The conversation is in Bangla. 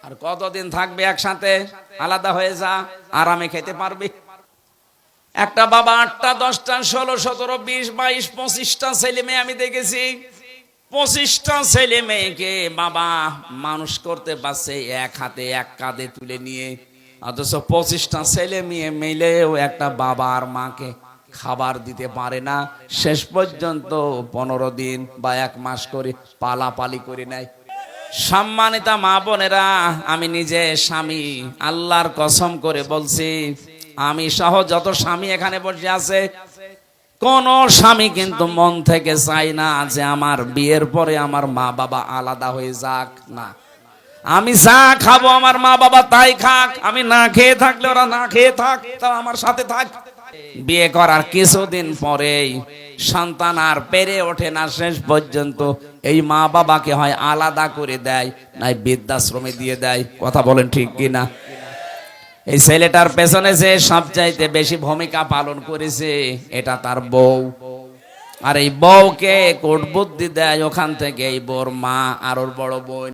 আর কতদিন থাকবে একসাথে? আলাদা হয়ে যা, আরামে খেতে পারবি। একটা বাবা 8টা 10টা 16 17 20 22 25টা ছেলে মেয়ে আমি দেখেছি। 25টা ছেলে মেয়েকে বাবা মানুষ করতে পারছে এক হাতে এক কাঁধে তুলে নিয়ে, অথচ 25টা ছেলে মেয়ে মিলেও একটা বাবা আর মাকে খাবার দিতে পারে না। শেষ পর্যন্ত 15 দিন বা 1 মাস করে পালাপালি করে নেয়। সম্মানিতা মা বোনেরা, আমি নিজে স্বামী, আল্লাহর কসম করে বলছি, আমি সহ যত স্বামী এখানে বসে আছে, কোন স্বামী কিন্তু মন থেকে চাই না যে আমার বিয়ের পরে আমার মা বাবা আলাদা হয়ে যাক। না, আমি যা খাবো আমার মা বাবা তাই খাক, আমি না খেয়ে থাকলে ওরা না খেয়ে থাক, তাও আমার সাথে থাক। বিয়ে করার কিছুদিন পরেই সন্তান আর পেরে ওঠে না, শেষ পর্যন্ত এই মা বাবাকে হয় আলাদা করে দেয়, নাই বৃদ্ধাশ্রমে দিয়ে দেয়। কথা বলেন ঠিক কিনা? এই ছেলেটার পেছনে যে সবচাইতে বেশি ভূমিকা পালন করেছে এটা তার বউ। আর এই বউকে কোট বুদ্ধি দেয় ওখান থেকে এই বউর মা আর ওর বড় বোন।